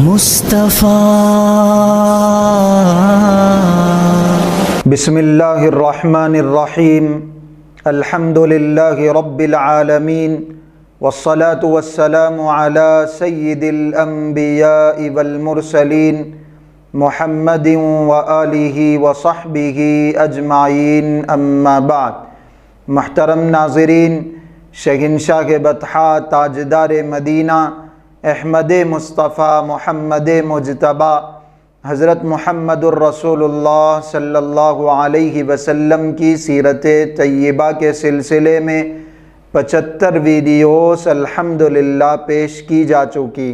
مصطفیٰ۔ بسم اللہ الرحمن الرحیم، الحمد للہ رب العالمین، والصلاة والسلام علی سید الانبیاء والمرسلین، محمد وآلہ وصحبہ اجمعین، اما بعد۔ محترم ناظرین، شہنشاہ بطحا، تاجدار مدینہ، احمد مصطفیٰ، محمد مجتبی، حضرت محمد الرسول اللہ صلی اللہ علیہ وسلم کی سیرت طیبہ کے سلسلے میں 75 ویڈیوز الحمدللہ پیش کی جا چکی۔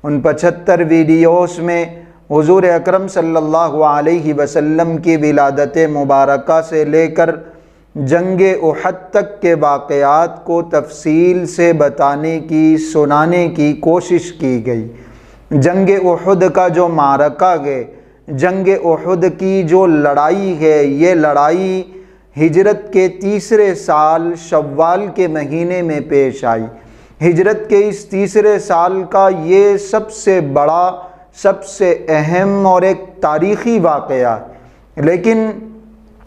ان 75 ویڈیوز میں حضور اکرم صلی اللہ علیہ وسلم کی ولادت مبارکہ سے لے کر جنگ احد تک کے واقعات کو تفصیل سے بتانے کی، سنانے کی کوشش کی گئی۔ جنگ احد کا جو معرکہ ہے، جنگ احد کی جو لڑائی ہے، یہ لڑائی ہجرت کے تیسرے سال شوال کے مہینے میں پیش آئی۔ ہجرت کے اس تیسرے سال کا یہ سب سے بڑا، سب سے اہم اور ایک تاریخی واقعہ ہے۔ لیکن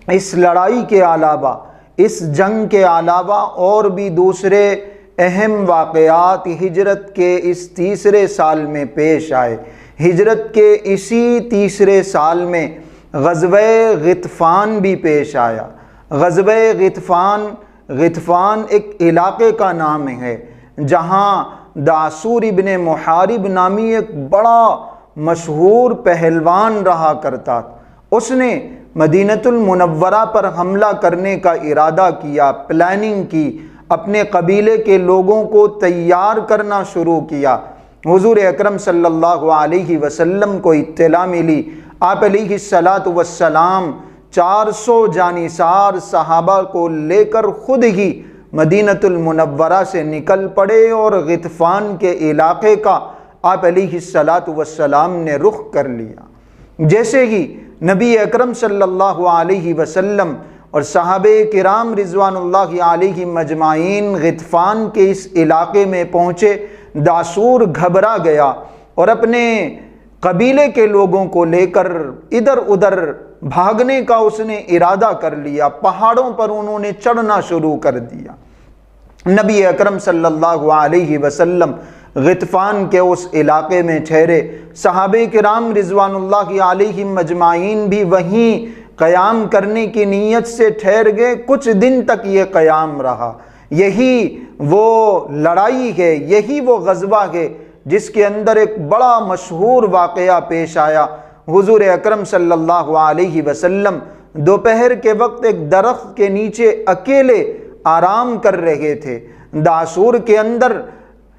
اس لڑائی کے علاوہ، اس جنگ کے علاوہ اور بھی دوسرے اہم واقعات ہجرت کے اس تیسرے سال میں پیش آئے۔ ہجرت کے اسی تیسرے سال میں غزوہ غطفان بھی پیش آیا۔ غزوہ غطفان ایک علاقے کا نام ہے جہاں دعسور ابن محارب نامی ایک بڑا مشہور پہلوان رہا کرتا تھا۔ اس نے مدینۃ المنورہ پر حملہ کرنے کا ارادہ کیا، پلاننگ کی، اپنے قبیلے کے لوگوں کو تیار کرنا شروع کیا۔ حضور اکرم صلی اللہ علیہ وسلم کو اطلاع ملی۔ آپ علیہ السلام 400 جانثار صحابہ کو لے کر خود ہی مدینۃ المنورہ سے نکل پڑے اور غطفان کے علاقے کا آپ علیہ السلام نے رخ کر لیا۔ جیسے ہی نبی اکرم صلی اللہ علیہ وسلم اور صحابہ کرام رضوان اللہ علیہم اجمعین غطفان کے اس علاقے میں پہنچے، دعسور گھبرا گیا اور اپنے قبیلے کے لوگوں کو لے کر ادھر ادھر بھاگنے کا اس نے ارادہ کر لیا۔ پہاڑوں پر انہوں نے چڑھنا شروع کر دیا۔ نبی اکرم صلی اللہ علیہ وسلم غطفان کے اس علاقے میں ٹھہرے۔ صحابہ کرام رضوان اللہ علیہم اجمعین بھی وہیں قیام کرنے کی نیت سے ٹھہر گئے۔ کچھ دن تک یہ قیام رہا۔ یہی وہ لڑائی ہے، یہی وہ غزوہ ہے جس کے اندر ایک بڑا مشہور واقعہ پیش آیا۔ حضور اکرم صلی اللہ علیہ وسلم دوپہر کے وقت ایک درخت کے نیچے اکیلے آرام کر رہے تھے۔ دعسور کے اندر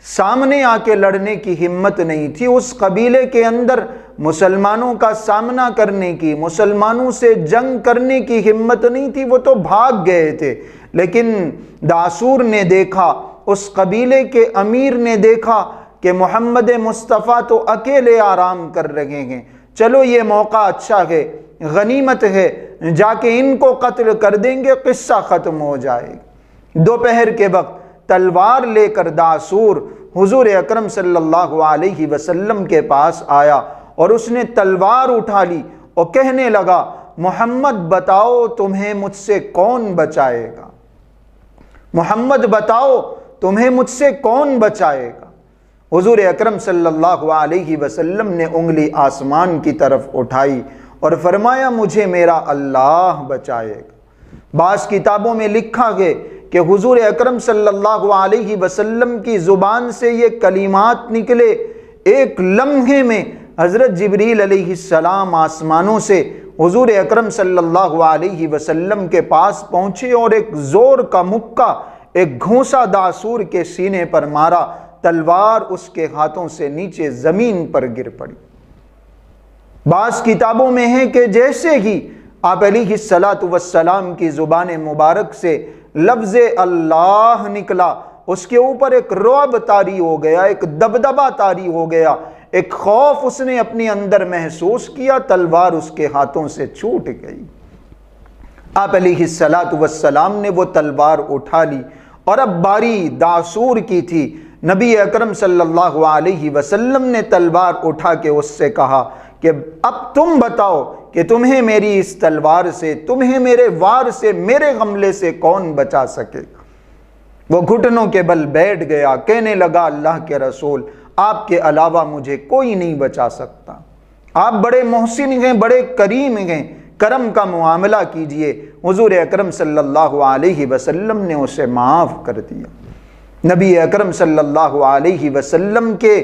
سامنے آ کے لڑنے کی ہمت نہیں تھی، اس قبیلے کے اندر مسلمانوں کا سامنا کرنے کی، مسلمانوں سے جنگ کرنے کی ہمت نہیں تھی، وہ تو بھاگ گئے تھے۔ لیکن دعسور نے دیکھا، اس قبیلے کے امیر نے دیکھا کہ محمد مصطفیٰ تو اکیلے آرام کر رہے ہیں، چلو یہ موقع اچھا ہے، غنیمت ہے، جا کے ان کو قتل کر دیں گے، قصہ ختم ہو جائے گا۔ دوپہر کے وقت تلوار لے کر دعسور حضور اکرم صلی اللہ علیہ وسلم کے پاس آیا اور اس نے تلوار اٹھا لی اور کہنے لگا، محمد بتاؤ تمہیں مجھ سے کون بچائے گا؟ محمد بتاؤ تمہیں مجھ سے کون بچائے گا؟ حضور اکرم صلی اللہ علیہ وسلم نے انگلی آسمان کی طرف اٹھائی اور فرمایا، مجھے میرا اللہ بچائے گا۔ بعض کتابوں میں لکھا ہے کہ حضور اکرم صلی اللہ علیہ وسلم کی زبان سے یہ کلمات نکلے، ایک لمحے میں حضرت جبریل علیہ السلام آسمانوں سے حضور اکرم صلی اللہ علیہ وسلم کے پاس پہنچے اور ایک زور کا مکہ، ایک گھونسا دعسور کے سینے پر مارا، تلوار اس کے ہاتھوں سے نیچے زمین پر گر پڑی۔ بعض کتابوں میں ہے کہ جیسے ہی آپ علیہ السلام کی زبان مبارک سے لفظ اللہ نکلا، اس کے اوپر ایک رعب طاری ہو گیا، ایک دبدبہ طاری ہو گیا، ایک خوف اس نے اپنے اندر محسوس کیا، تلوار اس کے ہاتھوں سے چھوٹ گئی۔ آپ علیہ السلام نے وہ تلوار اٹھا لی اور اب باری دعسور کی تھی۔ نبی اکرم صلی اللہ علیہ وسلم نے تلوار اٹھا کے اس سے کہا کہ اب تم بتاؤ کہ تمہیں میری اس تلوار سے، تمہیں میرے وار سے، میرے حملے سے کون بچا سکے؟ وہ گھٹنوں کے بل بیٹھ گیا، کہنے لگا اللہ کے رسول آپ کے علاوہ مجھے کوئی نہیں بچا سکتا، آپ بڑے محسن ہیں، بڑے کریم ہیں، کرم کا معاملہ کیجئے۔ حضور اکرم صلی اللہ علیہ وسلم نے اسے معاف کر دیا۔ نبی اکرم صلی اللہ علیہ وسلم کے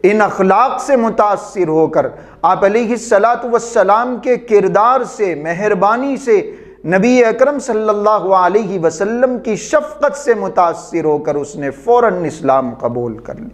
ان اخلاق سے متاثر ہو کر، آپ علیہ الصلاۃ والسلام کے کردار سے، مہربانی سے، نبی اکرم صلی اللہ علیہ وسلم کی شفقت سے متاثر ہو کر اس نے فوراً اسلام قبول کر لی۔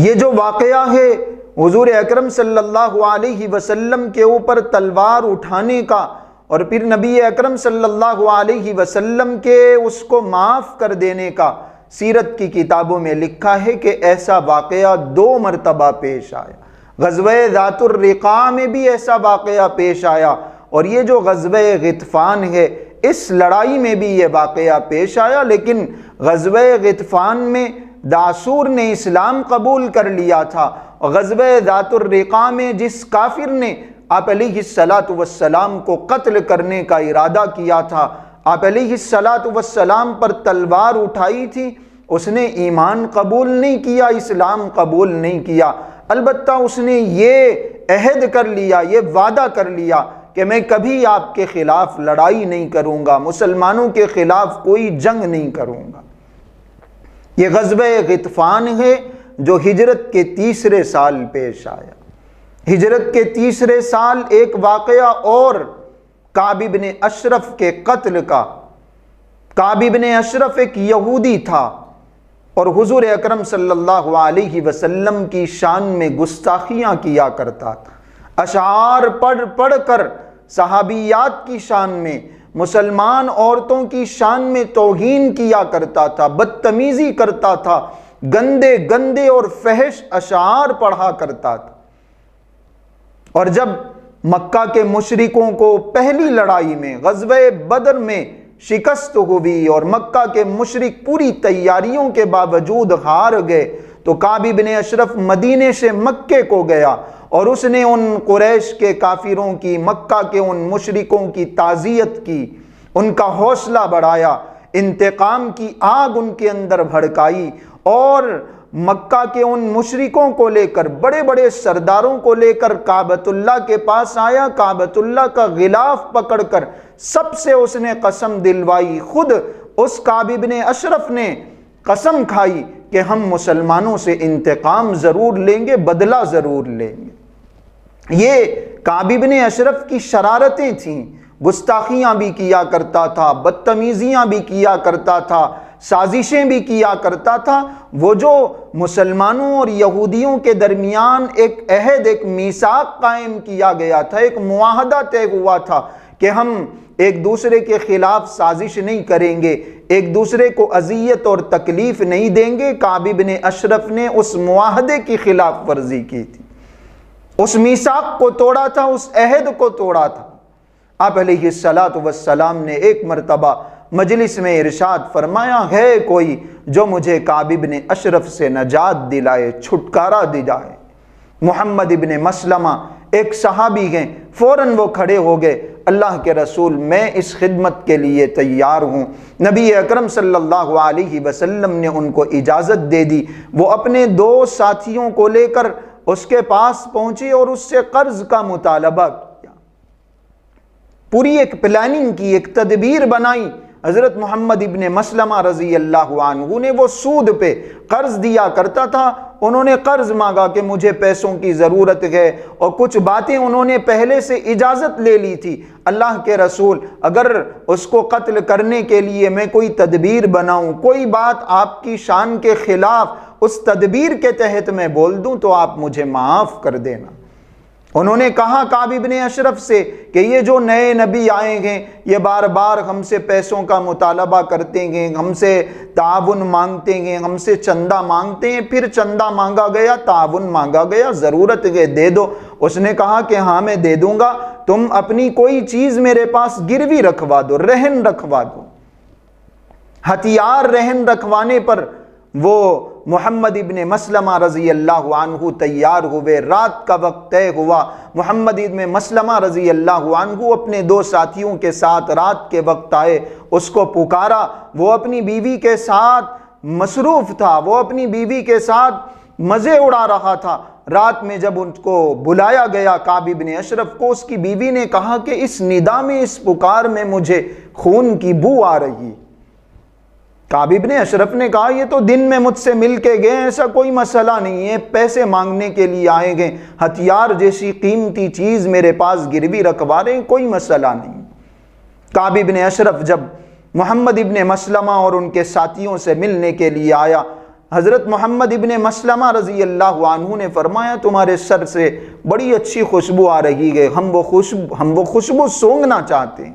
یہ جو واقعہ ہے حضور اکرم صلی اللہ علیہ وسلم کے اوپر تلوار اٹھانے کا اور پھر نبی اکرم صلی اللہ علیہ وسلم کے اس کو معاف کر دینے کا، سیرت کی کتابوں میں لکھا ہے کہ ایسا واقعہ 2 مرتبہ پیش آیا۔ غزوہ ذات الرقاع میں بھی ایسا واقعہ پیش آیا، اور یہ جو غزوہ غطفان ہے اس لڑائی میں بھی یہ واقعہ پیش آیا، لیکن غزوہ غطفان میں داسور نے اسلام قبول کر لیا تھا، اور غزوہ ذات الرقاع میں جس کافر نے آپ علیہ الصلاۃ والسلام کو قتل کرنے کا ارادہ کیا تھا، آپ علیہ الصلاۃ والسلام پر تلوار اٹھائی تھی، اس نے ایمان قبول نہیں کیا، اسلام قبول نہیں کیا، البتہ اس نے یہ عہد کر لیا، یہ وعدہ کر لیا کہ میں کبھی آپ کے خلاف لڑائی نہیں کروں گا، مسلمانوں کے خلاف کوئی جنگ نہیں کروں گا۔ یہ غزوہ غطفان ہے جو ہجرت کے 3 سال پیش آیا۔ ہجرت کے 3 سال ایک واقعہ اور کعب بن اشرف کے قتل کا۔ کعب بن اشرف ایک یہودی تھا اور حضور اکرم صلی اللہ علیہ وسلم کی شان میں گستاخیاں کیا کرتا تھا، اشعار پڑھ پڑھ کر صحابیات کی شان میں، مسلمان عورتوں کی شان میں توہین کیا کرتا تھا، بدتمیزی کرتا تھا، گندے گندے اور فحش اشعار پڑھا کرتا تھا۔ اور جب مکہ کے مشرکوں کو پہلی لڑائی میں غزوہ بدر میں شکست ہوئی اور مکہ کے مشرک پوری تیاریوں کے باوجود ہار گئے، تو کعب بن اشرف مدینے سے مکے کو گیا اور اس نے ان قریش کے کافروں کی، مکہ کے ان مشرکوں کی تعزیت کی، ان کا حوصلہ بڑھایا، انتقام کی آگ ان کے اندر بھڑکائی، اور مکہ کے ان مشرکوں کو لے کر، بڑے بڑے سرداروں کو لے کر کعبۃ اللہ کے پاس آیا، کعبۃ اللہ کا غلاف پکڑ کر سب سے اس نے قسم دلوائی، خود اس کعب بن اشرف نے قسم کھائی کہ ہم مسلمانوں سے انتقام ضرور لیں گے، بدلہ ضرور لیں گے۔ یہ کعب بن اشرف کی شرارتیں تھیں، گستاخیاں بھی کیا کرتا تھا، بدتمیزیاں بھی کیا کرتا تھا، سازشیں بھی کیا کرتا تھا۔ وہ جو مسلمانوں اور یہودیوں کے درمیان ایک عہد، ایک میثاق قائم کیا گیا تھا، ایک معاہدہ طے ہوا تھا کہ ہم ایک دوسرے کے خلاف سازش نہیں کریں گے، ایک دوسرے کو اذیت اور تکلیف نہیں دیں گے، کعب بن اشرف نے اس معاہدے کی خلاف ورزی کی تھی، اس میثاق کو توڑا تھا، اس عہد کو توڑا تھا۔ آپ علیہ الصلاۃ والسلام نے ایک مرتبہ مجلس میں ارشاد فرمایا، ہے کوئی جو مجھے کعب بن اشرف سے نجات دلائے، چھٹکارا دلائے؟ محمد ابن مسلمہ ایک صحابی ہیں، فوراً وہ کھڑے ہو گئے، اللہ کے رسول میں اس خدمت کے لیے تیار ہوں۔ نبی اکرم صلی اللہ علیہ وسلم نے ان کو اجازت دے دی، وہ اپنے 2 ساتھیوں کو لے کر اس کے پاس پہنچے اور اس سے قرض کا مطالبہ کیا، پوری ایک پلاننگ کی، ایک تدبیر بنائی۔ حضرت محمد ابن مسلمہ رضی اللہ عنہ نے وہ سود پہ قرض دیا کرتا تھا، انہوں نے قرض مانگا کہ مجھے پیسوں کی ضرورت ہے، اور کچھ باتیں انہوں نے پہلے سے اجازت لے لی تھی، اللہ کے رسول اگر اس کو قتل کرنے کے لیے میں کوئی تدبیر بناؤں، کوئی بات آپ کی شان کے خلاف اس تدبیر کے تحت میں بول دوں تو آپ مجھے معاف کر دینا۔ انہوں نے کہا کعب بن اشرف سے کہ یہ جو نئے نبی آئے ہیں یہ بار بار ہم سے پیسوں کا مطالبہ کرتے ہیں، ہم سے تعاون مانگتے ہیں، ہم سے چندہ مانگتے ہیں، پھر چندہ مانگا گیا، تعاون مانگا گیا، ضرورت ہے دے دو۔ اس نے کہا کہ ہاں میں دے دوں گا، تم اپنی کوئی چیز میرے پاس گروی رکھوا دو، رہن رکھوا دو۔ ہتھیار رہن رکھوانے پر وہ محمد ابن مسلمہ رضی اللہ عنہ تیار ہوئے۔ رات کا وقت طے ہوا، محمد ابن مسلمہ رضی اللہ عنہ اپنے دو ساتھیوں کے ساتھ رات کے وقت آئے، اس کو پکارا۔ وہ اپنی بیوی کے ساتھ مصروف تھا، وہ اپنی بیوی کے ساتھ مزے اڑا رہا تھا۔ رات میں جب ان کو بلایا گیا کعب بن اشرف کو، اس کی بیوی نے کہا کہ اس ندا میں، اس پکار میں مجھے خون کی بو آ رہی۔ کعب بن اشرف نے کہا یہ تو دن میں مجھ سے مل کے گئے، ایسا کوئی مسئلہ نہیں ہے، پیسے مانگنے کے لیے آئے گئے، ہتھیار جیسی قیمتی چیز میرے پاس گروی رکھوا رہے ہیں، کوئی مسئلہ نہیں۔ کعب بن اشرف جب محمد ابن مسلمہ اور ان کے ساتھیوں سے ملنے کے لیے آیا، حضرت محمد ابن مسلمہ رضی اللہ عنہ نے فرمایا تمہارے سر سے بڑی اچھی خوشبو آ رہی ہے، ہم وہ خوشبو سونگھنا چاہتے ہیں۔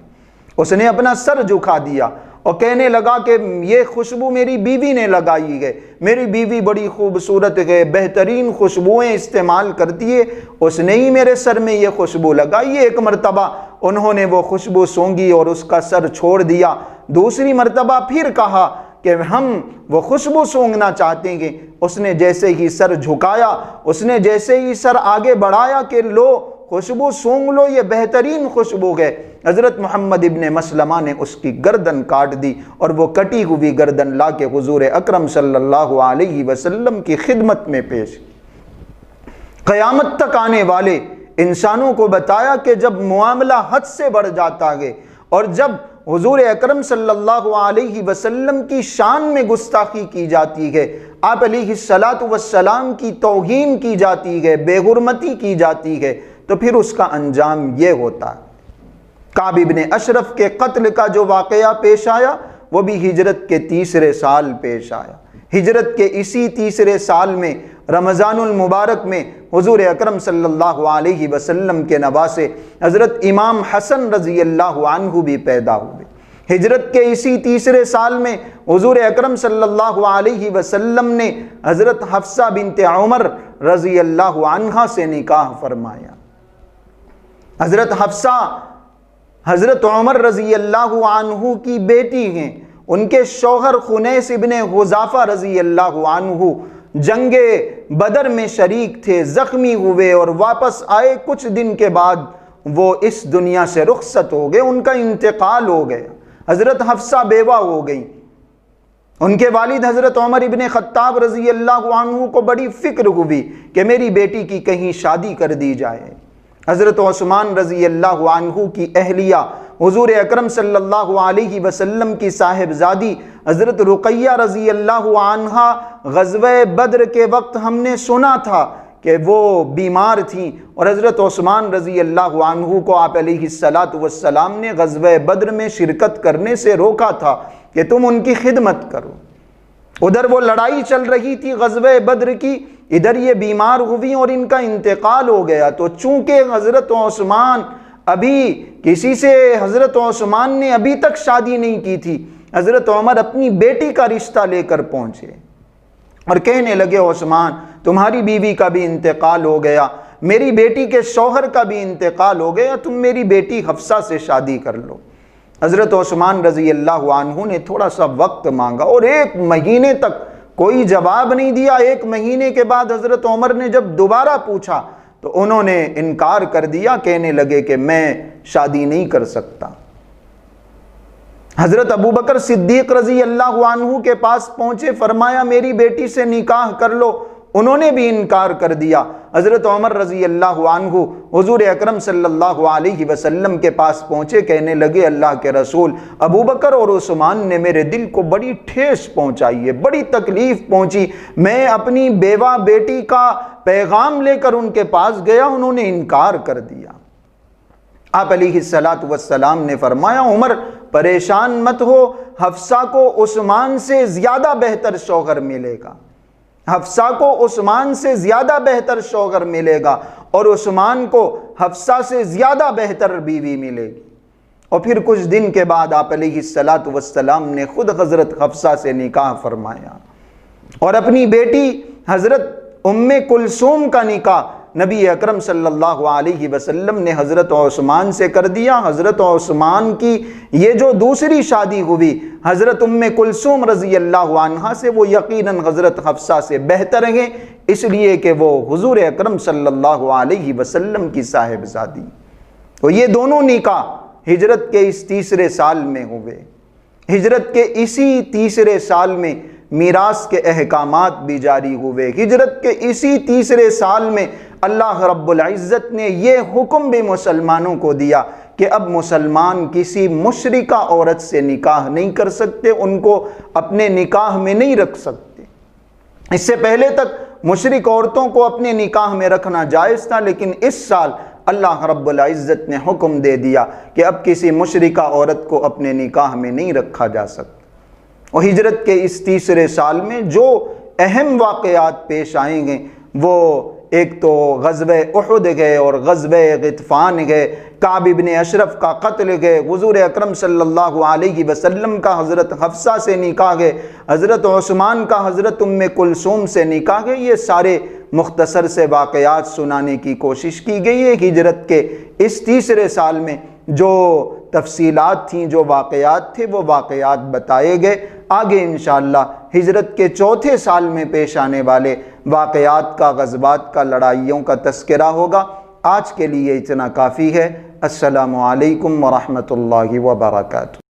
اس نے اپنا سر جھکا دیا اور کہنے لگا کہ یہ خوشبو میری بیوی نے لگائی ہے، میری بیوی بڑی خوبصورت ہے، بہترین خوشبوئیں استعمال کرتی ہے، اس نے ہی میرے سر میں یہ خوشبو لگائی ہے۔ ایک مرتبہ انہوں نے وہ خوشبو سونگھی اور اس کا سر چھوڑ دیا۔ دوسری مرتبہ پھر کہا کہ ہم وہ خوشبو سونگھنا چاہتے ہیں۔ اس نے جیسے ہی سر جھکایا، اس نے جیسے ہی سر آگے بڑھایا کہ لو خوشبو سونگ لو، یہ بہترین خوشبو ہے، حضرت محمد ابن مسلمہ نے اس کی گردن کاٹ دی اور وہ کٹی ہوئی گردن لا کے حضور اکرم صلی اللہ علیہ وسلم کی خدمت میں پیش۔ قیامت تک آنے والے انسانوں کو بتایا کہ جب معاملہ حد سے بڑھ جاتا ہے اور جب حضور اکرم صلی اللہ علیہ وسلم کی شان میں گستاخی کی جاتی ہے، آپ علیہ السلام کی توہین کی جاتی ہے، بے حرمتی کی جاتی ہے، تو پھر اس کا انجام یہ ہوتا ہے۔ کعب بن اشرف کے قتل کا جو واقعہ پیش آیا وہ بھی ہجرت کے تیسرے سال پیش آیا۔ ہجرت کے اسی تیسرے سال میں رمضان المبارک میں حضور اکرم صلی اللہ علیہ وسلم کے نواسے حضرت امام حسن رضی اللہ عنہ بھی پیدا ہوئے۔ ہجرت کے اسی تیسرے سال میں حضور اکرم صلی اللہ علیہ وسلم نے حضرت حفصہ بنت عمر رضی اللہ عنہا سے نکاح فرمایا۔ حضرت حفصہ حضرت عمر رضی اللہ عنہ کی بیٹی ہیں، ان کے شوہر خنیس ابن حذافہ رضی اللہ عنہ جنگ بدر میں شریک تھے، زخمی ہوئے اور واپس آئے، کچھ دن کے بعد وہ اس دنیا سے رخصت ہو گئے، ان کا انتقال ہو گیا۔ حضرت حفصہ بیوہ ہو گئی۔ ان کے والد حضرت عمر ابن خطاب رضی اللہ عنہ کو بڑی فکر ہوئی کہ میری بیٹی کی کہیں شادی کر دی جائے۔ حضرت عثمان رضی اللہ عنہ کی اہلیہ حضور اکرم صلی اللہ علیہ وسلم کی صاحبزادی حضرت رقیہ رضی اللہ عنہا غزوہ بدر کے وقت ہم نے سنا تھا کہ وہ بیمار تھیں، اور حضرت عثمان رضی اللہ عنہ کو آپ علیہ السلام نے غزوہ بدر میں شرکت کرنے سے روکا تھا کہ تم ان کی خدمت کرو۔ ادھر وہ لڑائی چل رہی تھی غزوہ بدر کی، ادھر یہ بیمار ہوئی اور ان کا انتقال ہو گیا، تو چونکہ حضرت عثمان حضرت عثمان نے ابھی تک شادی نہیں کی تھی، حضرت عمر اپنی بیٹی کا رشتہ لے کر پہنچے اور کہنے لگے عثمان تمہاری بیوی کا بھی انتقال ہو گیا، میری بیٹی کے شوہر کا بھی انتقال ہو گیا، تم میری بیٹی حفصہ سے شادی کر لو۔ حضرت عثمان رضی اللہ عنہ نے تھوڑا سا وقت مانگا اور 1 مہینے تک کوئی جواب نہیں دیا۔ 1 مہینے کے بعد حضرت عمر نے جب دوبارہ پوچھا تو انہوں نے انکار کر دیا، کہنے لگے کہ میں شادی نہیں کر سکتا۔ حضرت ابوبکر صدیق رضی اللہ عنہ کے پاس پہنچے، فرمایا میری بیٹی سے نکاح کر لو، انہوں نے بھی انکار کر دیا۔ حضرت عمر رضی اللہ عنہ حضور اکرم صلی اللہ علیہ وسلم کے پاس پہنچے، کہنے لگے اللہ کے رسول ابوبکر اور عثمان نے میرے دل کو بڑی ٹھیس پہنچائی ہے، بڑی تکلیف پہنچی، میں اپنی بیوہ بیٹی کا پیغام لے کر ان کے پاس گیا، انہوں نے انکار کر دیا۔ آپ علیہ السلام نے فرمایا عمر پریشان مت ہو، حفصہ کو عثمان سے زیادہ بہتر شوہر ملے گا، حفصہ کو عثمان سے زیادہ بہتر شوہر ملے گا، اور عثمان کو حفصہ سے زیادہ بہتر بیوی ملے گی۔ اور پھر کچھ دن کے بعد آپ علیہ السلام نے خود حضرت حفصہ سے نکاح فرمایا اور اپنی بیٹی حضرت ام کلثوم کا نکاح نبی اکرم صلی اللہ علیہ وسلم نے حضرت عثمان سے کر دیا۔ حضرت عثمان کی یہ جو دوسری شادی ہوئی حضرت ام کلثوم رضی اللہ عنہا سے، وہ یقیناً حضرت حفصہ سے بہتر ہیں، اس لیے کہ وہ حضور اکرم صلی اللہ علیہ وسلم کی صاحبزادی۔ تو یہ دونوں نکاح ہجرت کے اس تیسرے سال میں ہوئے۔ ہجرت کے اسی تیسرے سال میں میراث کے احکامات بھی جاری ہوئے۔ ہجرت کے اسی تیسرے سال میں اللہ رب العزت نے یہ حکم بھی مسلمانوں کو دیا کہ اب مسلمان کسی مشرکہ عورت سے نکاح نہیں کر سکتے، ان کو اپنے نکاح میں نہیں رکھ سکتے۔ اس سے پہلے تک مشرک عورتوں کو اپنے نکاح میں رکھنا جائز تھا، لیکن اس سال اللہ رب العزت نے حکم دے دیا کہ اب کسی مشرکہ عورت کو اپنے نکاح میں نہیں رکھا جا سکتا۔ اور ہجرت کے اس تیسرے سال میں جو اہم واقعات پیش آئیں گے، وہ ایک تو غزوہ احد گئے اور غزوہ غطفان گئے، کعب بن اشرف کا قتل گئے، حضور اکرم صلی اللہ علیہ وسلم کا حضرت حفصہ سے نکاح گئے، حضرت عثمان کا حضرت ام کلثوم سے نکاح گئے۔ یہ سارے مختصر سے واقعات سنانے کی کوشش کی گئی ہے۔ ہجرت کے اس تیسرے سال میں جو تفصیلات تھیں، جو واقعات تھے، وہ واقعات بتائے گئے۔ آگے انشاءاللہ ہجرت کے چوتھے سال میں پیش آنے والے واقعات کا، غزوات کا، لڑائیوں کا تذکرہ ہوگا۔ آج کے لیے اتنا کافی ہے۔ السلام علیکم ورحمۃ اللہ وبرکاتہ۔